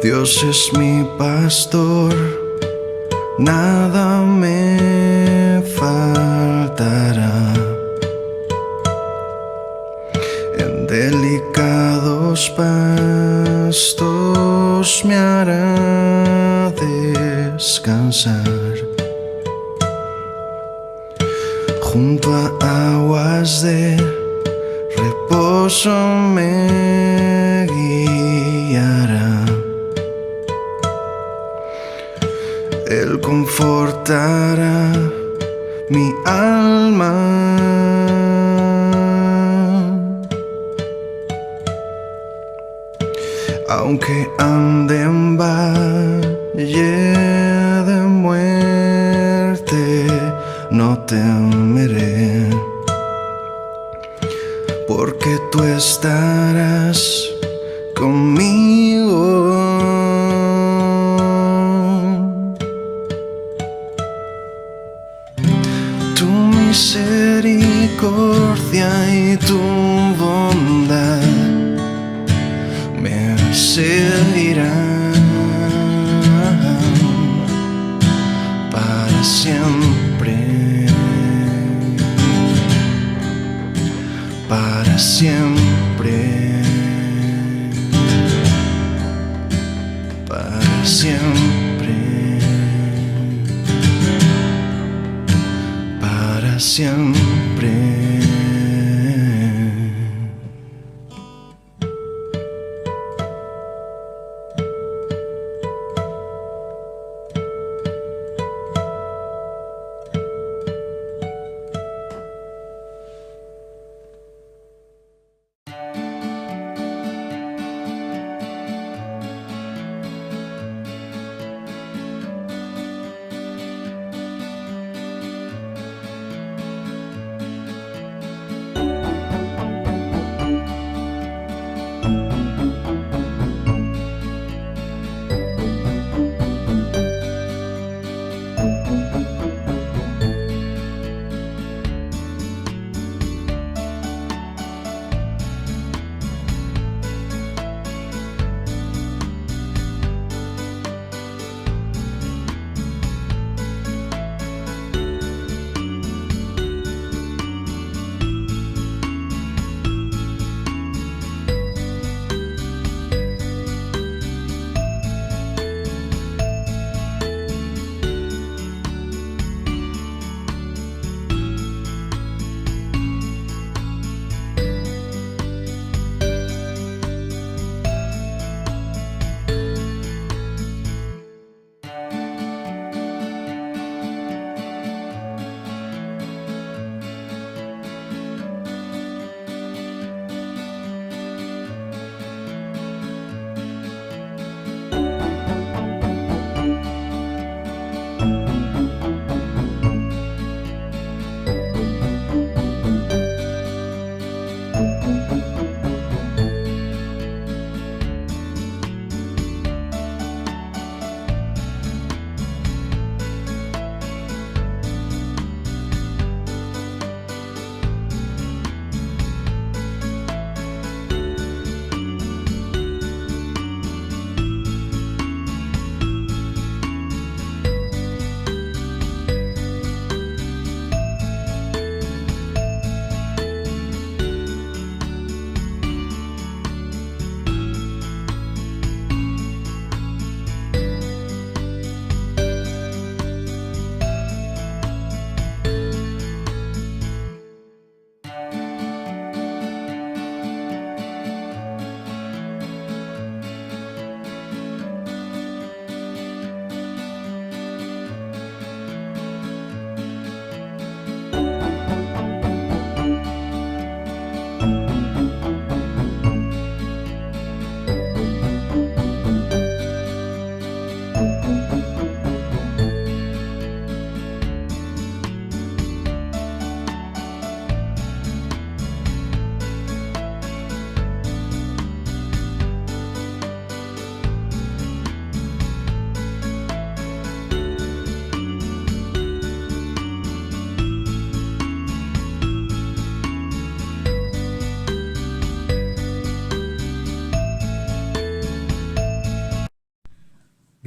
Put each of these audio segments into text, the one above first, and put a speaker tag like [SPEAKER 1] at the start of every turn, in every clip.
[SPEAKER 1] Dios es mi pastor, nada me faltará. En delicados pastos me hará descansar. Junto a aguas de reposo me guiará. Él confortará mi alma. Aunque ande en valle de muerte, no temeré, porque tú estarás conmigo. Tu misericordia y tu bondad me seguirán para siempre, para siempre, para siempre, para siempre.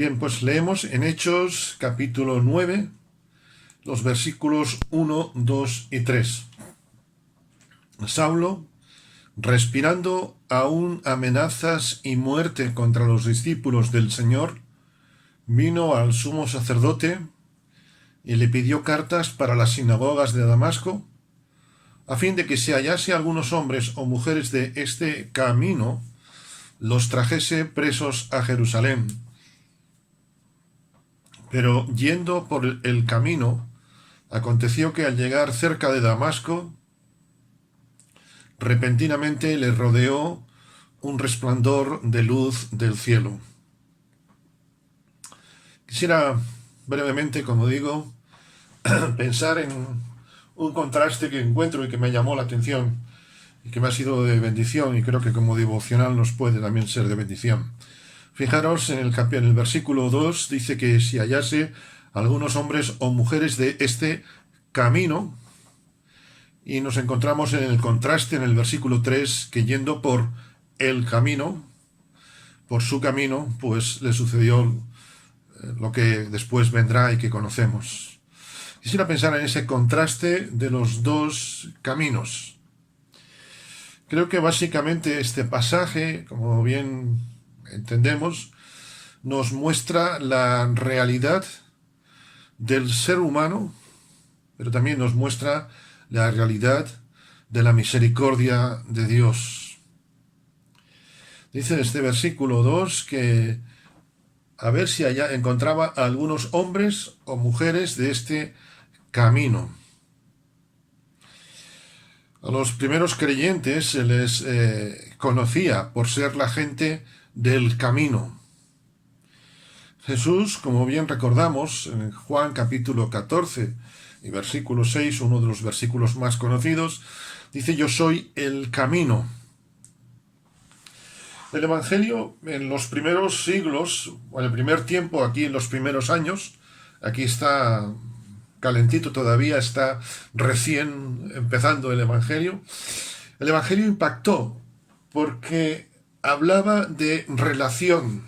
[SPEAKER 2] Bien, pues leemos en Hechos capítulo 9, los versículos 1, 2 y 3. Saulo, respirando aún amenazas y muerte contra los discípulos del Señor, vino al sumo sacerdote y le pidió cartas para las sinagogas de Damasco, a fin de que si hallase algunos hombres o mujeres de este camino, los trajese presos a Jerusalén. Pero yendo por el camino, aconteció que al llegar cerca de Damasco, repentinamente le rodeó un resplandor de luz del cielo. Quisiera brevemente, como digo, pensar en un contraste que encuentro y que me llamó la atención y que me ha sido de bendición, y creo que como devocional nos puede también ser de bendición. Fijaros en el versículo 2, dice que si hallase algunos hombres o mujeres de este camino, y nos encontramos en el contraste en el versículo 3, que yendo por el camino, por su camino, pues le sucedió lo que después vendrá y que conocemos. Quisiera pensar en ese contraste de los dos caminos. Creo que básicamente este pasaje, como bien entendemos, nos muestra la realidad del ser humano, pero también nos muestra la realidad de la misericordia de Dios. Dice en este versículo 2 que a ver si allá encontraba a algunos hombres o mujeres de este camino. A los primeros creyentes se les conocía por ser la gente del camino. Jesús, como bien recordamos, en Juan capítulo 14 y versículo 6, uno de los versículos más conocidos, dice: yo soy el camino. El Evangelio en los primeros siglos, o en el primer tiempo, aquí en los primeros años, aquí está calentito todavía, está recién empezando el Evangelio. El Evangelio impactó porque hablaba de relación,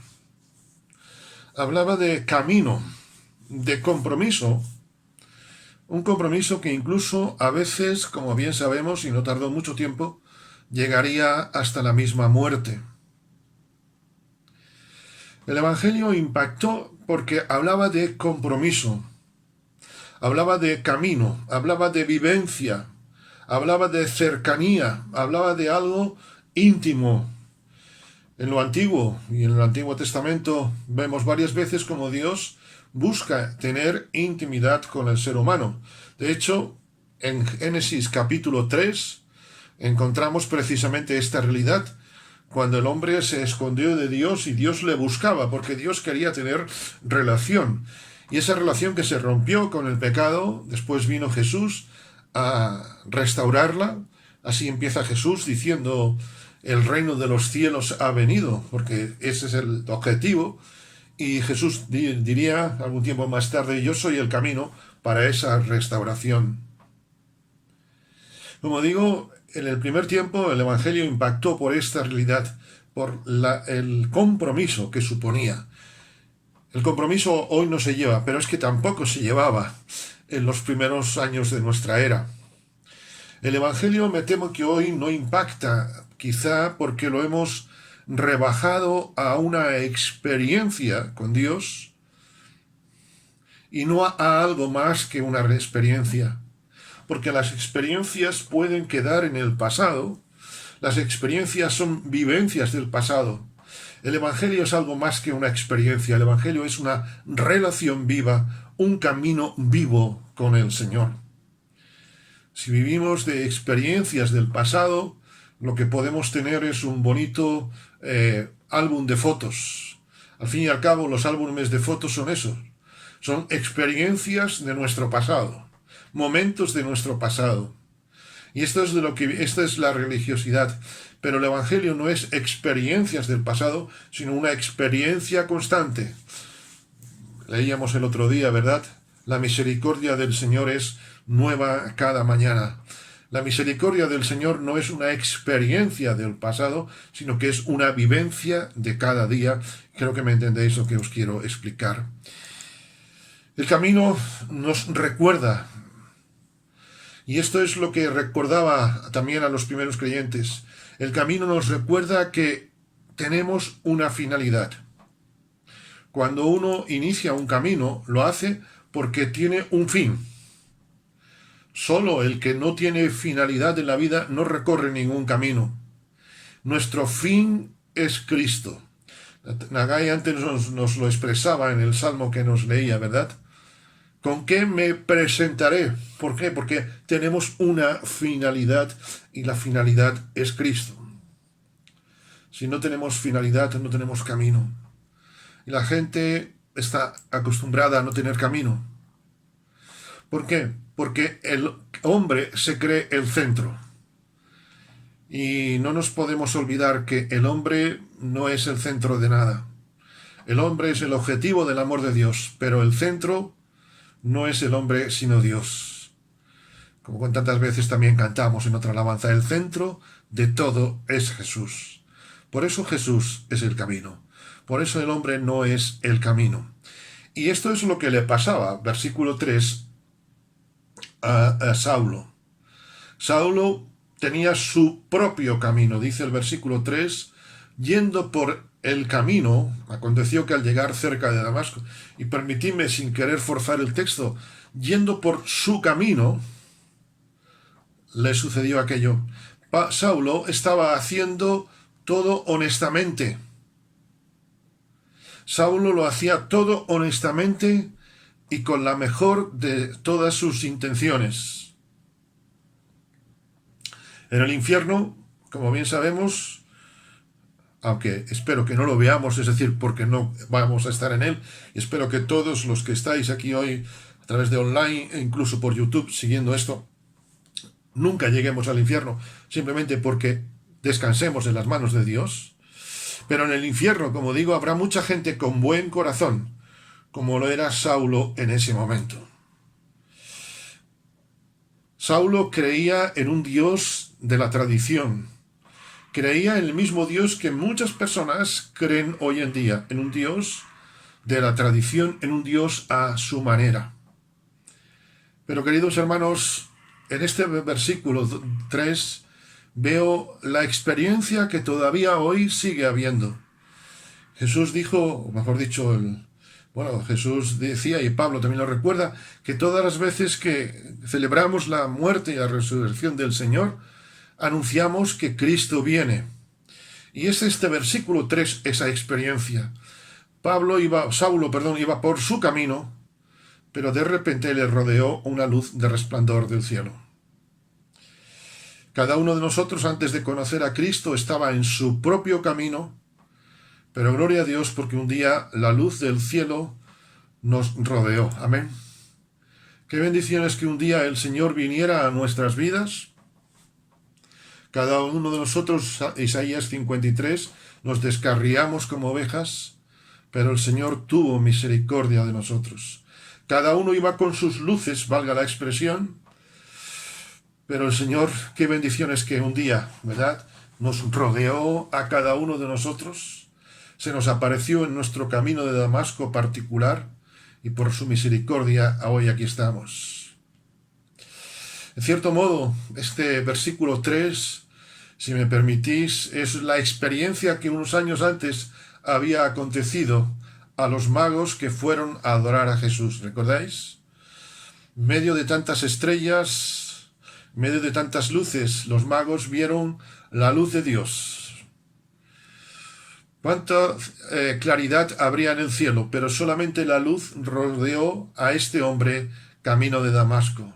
[SPEAKER 2] hablaba de camino, de compromiso, un compromiso que incluso a veces, como bien sabemos, y no tardó mucho tiempo, llegaría hasta la misma muerte. El Evangelio impactó porque hablaba de compromiso, hablaba de camino, hablaba de vivencia, hablaba de cercanía, hablaba de algo íntimo. En lo antiguo y en el Antiguo Testamento vemos varias veces como Dios busca tener intimidad con el ser humano. De hecho, en Génesis capítulo 3 encontramos precisamente esta realidad, cuando el hombre se escondió de Dios y Dios le buscaba, porque Dios quería tener relación. Y esa relación que se rompió con el pecado, después vino Jesús a restaurarla. Así empieza Jesús diciendo: el reino de los cielos ha venido, porque ese es el objetivo. Y Jesús diría algún tiempo más tarde: yo soy el camino para esa restauración. Como digo, en el primer tiempo el Evangelio impactó por esta realidad, por el compromiso que suponía. El compromiso hoy no se lleva, pero es que tampoco se llevaba en los primeros años de nuestra era. El Evangelio me temo que hoy no impacta, quizá porque lo hemos rebajado a una experiencia con Dios y no a algo más que una experiencia. Porque las experiencias pueden quedar en el pasado, las experiencias son vivencias del pasado. El Evangelio es algo más que una experiencia, el Evangelio es una relación viva, un camino vivo con el Señor. Si vivimos de experiencias del pasado, lo que podemos tener es un bonito álbum de fotos. Al fin y al cabo, los álbumes de fotos son esos. Son experiencias de nuestro pasado, momentos de nuestro pasado. Y esta es la religiosidad. Pero el Evangelio no es experiencias del pasado, sino una experiencia constante. Leíamos el otro día, ¿verdad? La misericordia del Señor es nueva cada mañana. La misericordia del Señor no es una experiencia del pasado, sino que es una vivencia de cada día. Creo que me entendéis lo que os quiero explicar. El camino nos recuerda, y esto es lo que recordaba también a los primeros creyentes, el camino nos recuerda que tenemos una finalidad. Cuando uno inicia un camino, lo hace porque tiene un fin. Solo el que no tiene finalidad en la vida no recorre ningún camino. Nuestro fin es Cristo. Nagai antes nos lo expresaba en el salmo que nos leía, ¿verdad? ¿Con qué me presentaré? ¿Por qué? Porque tenemos una finalidad y la finalidad es Cristo. Si no tenemos finalidad, no tenemos camino. Y la gente está acostumbrada a no tener camino. ¿Por qué? Porque el hombre se cree el centro. Y no nos podemos olvidar que el hombre no es el centro de nada. El hombre es el objetivo del amor de Dios, pero el centro no es el hombre sino Dios. Como tantas veces también cantamos en otra alabanza, el centro de todo es Jesús. Por eso Jesús es el camino. Por eso el hombre no es el camino. Y esto es lo que le pasaba, versículo 3, a Saulo. Saulo tenía su propio camino, dice el versículo 3, yendo por el camino, aconteció que al llegar cerca de Damasco, y permitidme sin querer forzar el texto, yendo por su camino, le sucedió aquello. Saulo estaba haciendo todo honestamente. Saulo lo hacía todo honestamente y con la mejor de todas sus intenciones. En el infierno, como bien sabemos, aunque espero que no lo veamos, es decir, porque no vamos a estar en él, y espero que todos los que estáis aquí hoy a través de online e incluso por YouTube siguiendo esto, nunca lleguemos al infierno, simplemente porque descansemos en las manos de Dios. Pero en el infierno, como digo, habrá mucha gente con buen corazón, como lo era Saulo en ese momento. Saulo creía en un Dios de la tradición. Creía en el mismo Dios que muchas personas creen hoy en día, en un Dios de la tradición, en un Dios a su manera. Pero queridos hermanos, en este versículo 3 veo la experiencia que todavía hoy sigue habiendo. Jesús dijo, o mejor dicho, Jesús decía, y Pablo también lo recuerda, que todas las veces que celebramos la muerte y la resurrección del Señor, anunciamos que Cristo viene. Y es este versículo 3 esa experiencia. Saulo iba por su camino, pero de repente le rodeó una luz de resplandor del cielo. Cada uno de nosotros antes de conocer a Cristo estaba en su propio camino, pero gloria a Dios porque un día la luz del cielo nos rodeó. Amén. Qué bendición es que un día el Señor viniera a nuestras vidas. Cada uno de nosotros, Isaías 53, nos descarriamos como ovejas, pero el Señor tuvo misericordia de nosotros. Cada uno iba con sus luces, valga la expresión, pero el Señor, qué bendición es que un día, ¿verdad?, nos rodeó a cada uno de nosotros, se nos apareció en nuestro camino de Damasco particular y por su misericordia hoy aquí estamos. En cierto modo, este versículo 3, si me permitís, es la experiencia que unos años antes había acontecido a los magos que fueron a adorar a Jesús. ¿Recordáis? En medio de tantas estrellas, en medio de tantas luces, los magos vieron la luz de Dios. Cuánta claridad habría en el cielo, pero solamente la luz rodeó a este hombre camino de Damasco.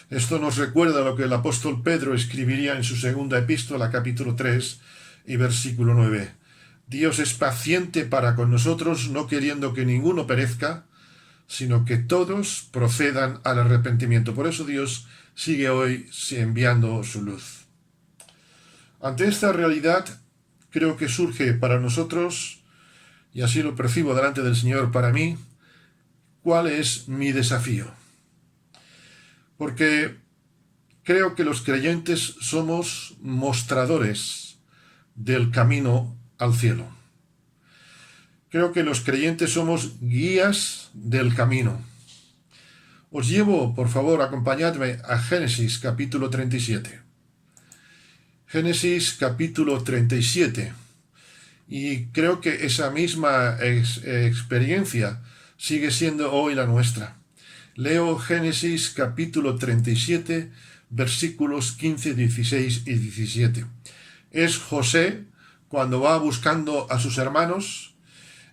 [SPEAKER 2] Esto nos recuerda lo que el apóstol Pedro escribiría en su segunda epístola, capítulo 3 y versículo 9. Dios es paciente para con nosotros, no queriendo que ninguno perezca, sino que todos procedan al arrepentimiento. Por eso Dios sigue hoy enviando su luz. Ante esta realidad, creo que surge para nosotros, y así lo percibo delante del Señor para mí, ¿cuál es mi desafío? Porque Creo que los creyentes somos mostradores del camino al cielo. Creo que los creyentes somos guías del camino. Os llevo, por favor, acompañadme a Génesis capítulo 37. Génesis capítulo 37. Y creo que esa misma experiencia sigue siendo hoy la nuestra. Leo Génesis capítulo 37, versículos 15, 16 y 17. Es José cuando va buscando a sus hermanos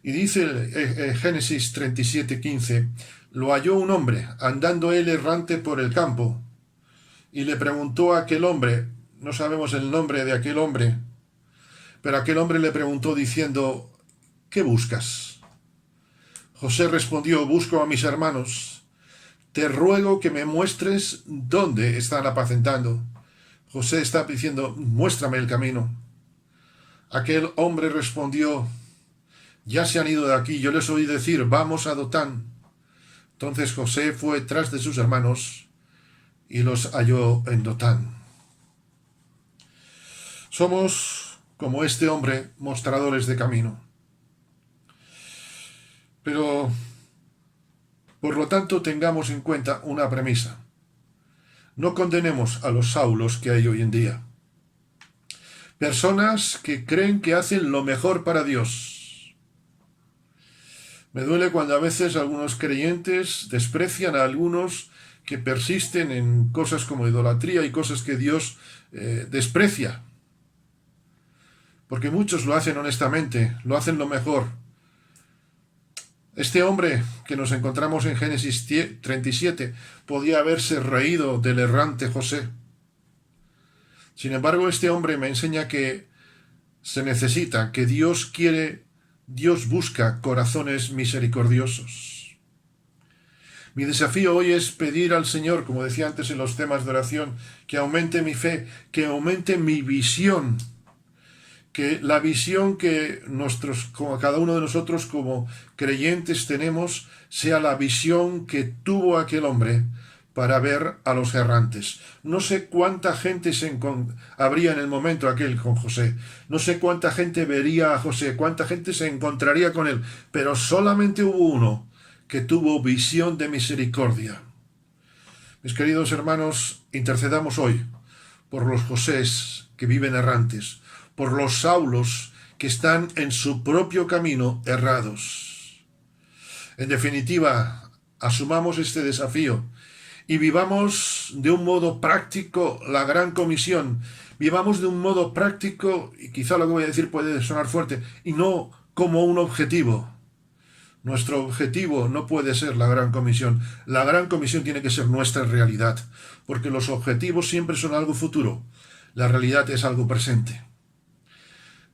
[SPEAKER 2] y dice Génesis 37, 15, lo halló un hombre andando él errante por el campo y le preguntó a aquel hombre, no sabemos el nombre de aquel hombre, pero aquel hombre le preguntó diciendo, ¿qué buscas? José respondió, busco a mis hermanos. Te ruego que me muestres dónde están apacentando. José está diciendo, muéstrame el camino. Aquel hombre respondió, ya se han ido de aquí, yo les oí decir, vamos a Dotán. Entonces José fue tras de sus hermanos y los halló en Dotán. Somos, como este hombre, mostradores de camino. Pero, por lo tanto, tengamos en cuenta una premisa. No condenemos a los Saulos que hay hoy en día. Personas que creen que hacen lo mejor para Dios. Me duele cuando a veces algunos creyentes desprecian a algunos que persisten en cosas como idolatría y cosas que Dios desprecia. Porque muchos lo hacen honestamente, lo hacen lo mejor. Este hombre que nos encontramos en Génesis 37 podía haberse reído del errante José. Sin embargo, este hombre me enseña que se necesita, que Dios busca corazones misericordiosos. Mi desafío hoy es pedir al Señor, como decía antes en los temas de oración, que aumente mi fe, que aumente mi visión, que la visión que como cada uno de nosotros como creyentes tenemos sea la visión que tuvo aquel hombre para ver a los errantes. No sé cuánta gente habría en el momento aquel con José, no sé cuánta gente vería a José, cuánta gente se encontraría con él, pero solamente hubo uno que tuvo visión de misericordia. Mis queridos hermanos, intercedamos hoy por los Josés que viven errantes, por los Saulos que están en su propio camino errados. En definitiva, asumamos este desafío y vivamos de un modo práctico la gran comisión. Vivamos de un modo práctico, y quizá lo que voy a decir puede sonar fuerte, y no como un objetivo. Nuestro objetivo no puede ser la gran comisión. La gran comisión tiene que ser nuestra realidad, porque los objetivos siempre son algo futuro. La realidad es algo presente.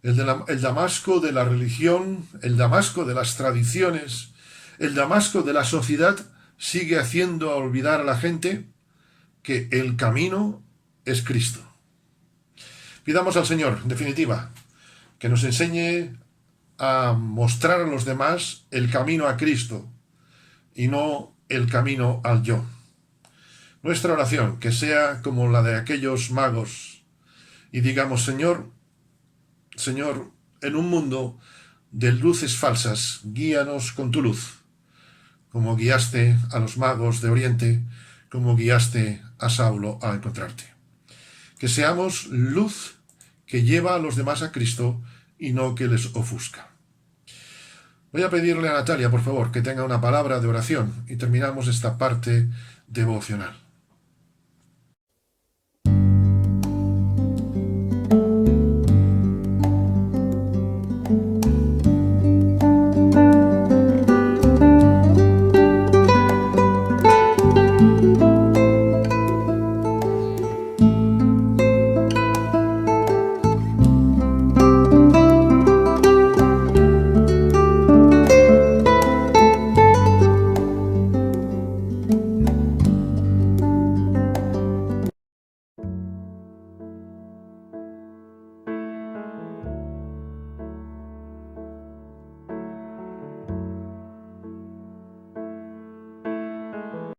[SPEAKER 2] El Damasco de la religión, el Damasco de las tradiciones, el Damasco de la sociedad sigue haciendo olvidar a la gente que el camino es Cristo. Pidamos al Señor, en definitiva, que nos enseñe a mostrar a los demás el camino a Cristo y no el camino al yo. Nuestra oración, que sea como la de aquellos magos, y digamos, Señor, en un mundo de luces falsas, guíanos con tu luz, como guiaste a los magos de Oriente, como guiaste a Saulo a encontrarte. Que seamos luz que lleva a los demás a Cristo y no que les ofusca. Voy a pedirle a Natalia, por favor, que tenga una palabra de oración y terminamos esta parte devocional.